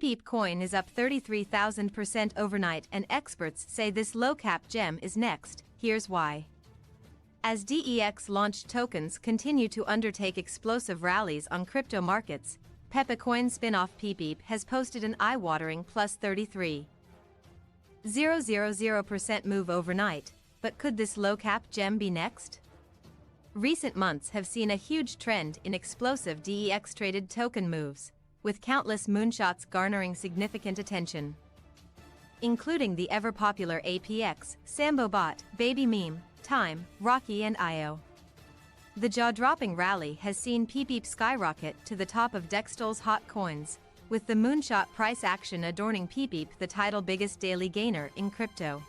Pepecoin is up 33,000% overnight, and experts say this low-cap gem is next. Here's why. As DEX launched tokens continue to undertake explosive rallies on crypto markets, Pepecoin spin-off PEPEPE has posted an eye-watering plus 33,000% move overnight, but could this low-cap gem be next? Recent months have seen a huge trend in explosive DEX-traded token moves, with countless moonshots garnering significant attention, including the ever-popular APX, SAMBO Bot, Baby Meme, Time, Rocky and IO. The jaw-dropping rally has seen PEPEPE skyrocket to the top of DEXTool's hot coins, with the moonshot price action adorning PEPEPE the title biggest daily gainer in crypto.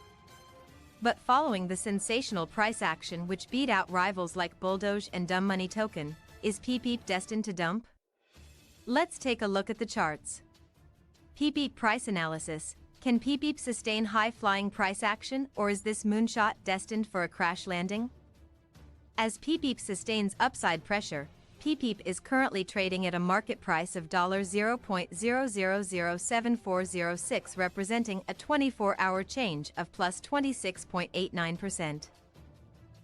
But following the sensational price action which beat out rivals like Bulldoge and Dumb Money Token, is PEPEPE destined to dump? Let's take a look at the charts. PEPEPE price analysis. Can PEPEPE sustain high-flying price action, or is this moonshot destined for a crash landing? As PEPEPE sustains upside pressure, PEPEPE is currently trading at a market price of $0.0007406, representing a 24-hour change of plus 26.89%.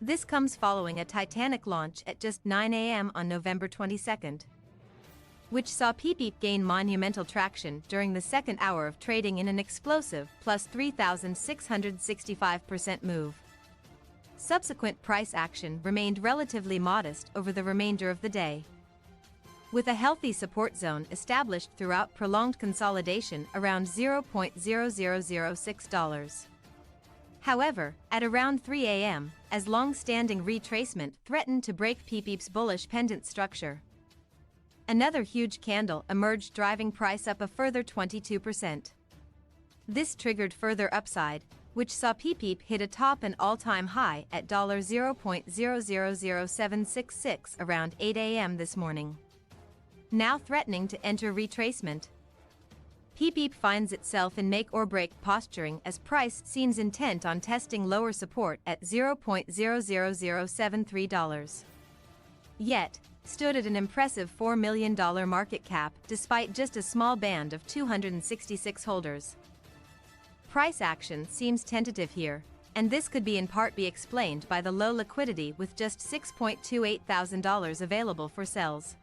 This comes following a titanic launch at just 9 a.m. on November 22nd, which saw PEPEPE gain monumental traction during the second hour of trading in an explosive plus 3,665% move. Subsequent price action remained relatively modest over the remainder of the day, with a healthy support zone established throughout prolonged consolidation around $0.0006. However, at around 3 a.m., as long-standing retracement threatened to break PEPEPE's bullish pendant structure, another huge candle emerged, driving price up a further 22%. This triggered further upside, which saw PEPEPE hit a top and all-time high at $0.000766 around 8 a.m. this morning, now threatening to enter retracement. PEPEPE finds itself in make-or-break posturing as price seems intent on testing lower support at $0.00073. Yet, stood at an impressive $4 million market cap despite just a small band of 266 holders. Price action seems tentative here, and this could in part be explained by the low liquidity with just $6.28 thousand available for sells.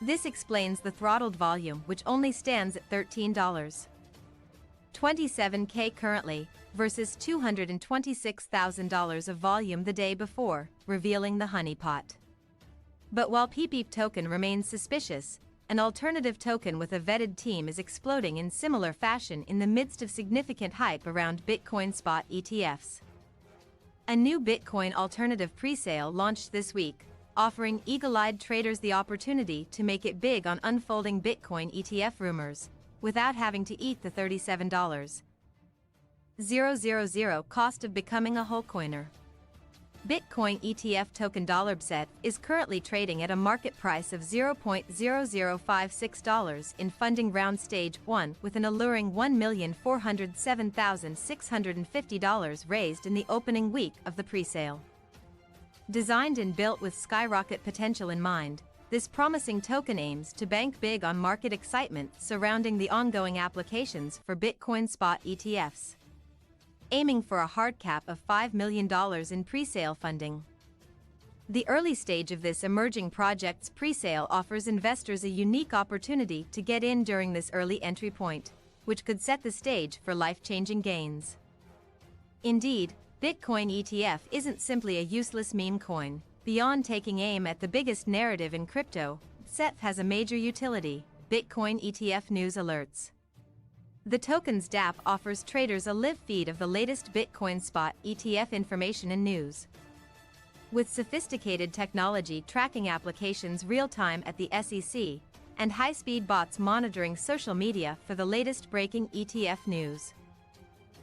This explains the throttled volume, which only stands at $13.27K currently, versus $226,000 of volume the day before, revealing the honeypot. But while PEPEPE token remains suspicious, an alternative token with a vetted team is exploding in similar fashion in the midst of significant hype around Bitcoin spot ETFs. A new Bitcoin alternative presale launched this week, offering eagle-eyed traders the opportunity to make it big on unfolding Bitcoin ETF rumors, without having to eat the $37,000 cost of becoming a whole coiner. Bitcoin ETF token $set is currently trading at a market price of $0.0056 in funding round stage 1, with an alluring $1,407,650 raised in the opening week of the presale. Designed and built with skyrocket potential in mind, this promising token aims to bank big on market excitement surrounding the ongoing applications for Bitcoin spot ETFs, aiming for a hard cap of $5 million in presale funding. The early stage of this emerging project's presale offers investors a unique opportunity to get in during this early entry point, which could set the stage for life-changing gains. Indeed, Bitcoin ETF isn't simply a useless meme coin. Beyond taking aim at the biggest narrative in crypto, SETH has a major utility: Bitcoin ETF news alerts. The token's DApp offers traders a live feed of the latest Bitcoin spot ETF information and news, with sophisticated technology tracking applications real-time at the SEC, and high-speed bots monitoring social media for the latest breaking ETF news.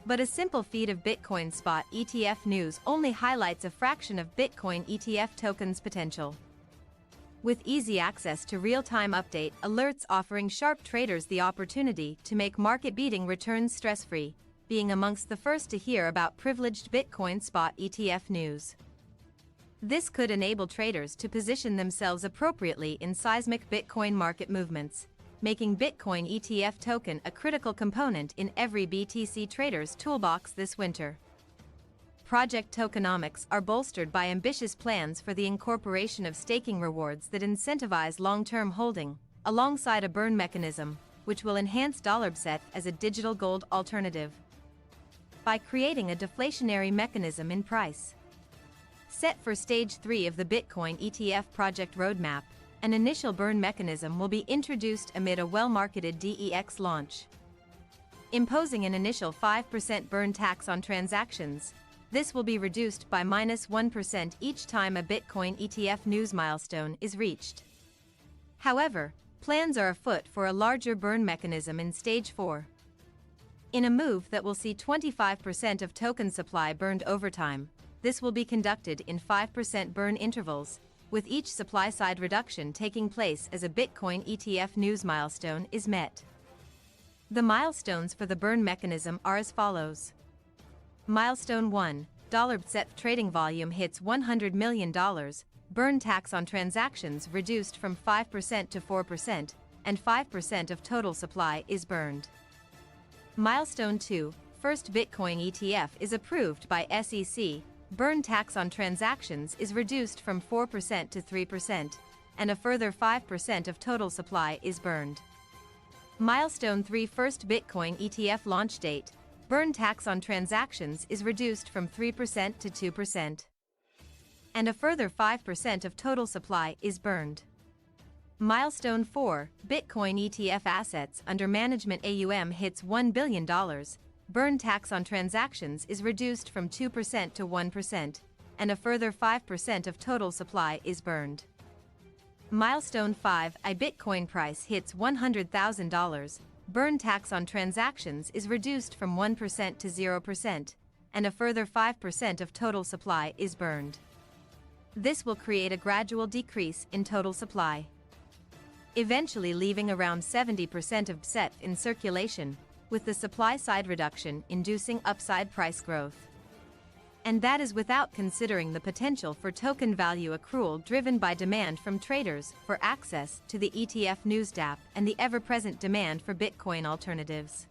But a simple feed of Bitcoin spot ETF news only highlights a fraction of Bitcoin ETF tokens' potential. With easy access to real-time update alerts offering sharp traders the opportunity to make market-beating returns stress-free, being amongst the first to hear about privileged Bitcoin spot ETF news. This could enable traders to position themselves appropriately in seismic Bitcoin market movements, making Bitcoin ETF token a critical component in every BTC trader's toolbox this winter. Project tokenomics are bolstered by ambitious plans for the incorporation of staking rewards that incentivize long-term holding, alongside a burn mechanism, which will enhance $set as a digital gold alternative. By creating a deflationary mechanism in price. Set for Stage 3 of the Bitcoin ETF project roadmap, an initial burn mechanism will be introduced amid a well-marketed DEX launch. Imposing an initial 5% burn tax on transactions, this will be reduced by -1% each time a Bitcoin ETF news milestone is reached. However, plans are afoot for a larger burn mechanism in Stage 4. In a move that will see 25% of token supply burned over time, this will be conducted in 5% burn intervals, with each supply-side reduction taking place as a Bitcoin ETF news milestone is met. The milestones for the burn mechanism are as follows. Milestone 1, set trading volume hits $100 million, burn tax on transactions reduced from 5% to 4%, and 5% of total supply is burned. Milestone 2, first Bitcoin ETF is approved by SEC, burn tax on transactions is reduced from 4% to 3%, and a further 5% of total supply is burned. Milestone 3, first Bitcoin ETF launch date, burn tax on transactions is reduced from 3% to 2%, and a further 5% of total supply is burned. Milestone 4, Bitcoin ETF assets under management AUM hits $1 billion, burn tax on transactions is reduced from 2% to 1%, and a further 5% of total supply is burned. Milestone 5, Bitcoin price hits $100,000, burn tax on transactions is reduced from 1% to 0%, and a further 5% of total supply is burned. This will create a gradual decrease in total supply, eventually leaving around 70% of set in circulation, with the supply-side reduction inducing upside price growth. And that is without considering the potential for token value accrual driven by demand from traders for access to the ETF news DApp and the ever-present demand for Bitcoin alternatives.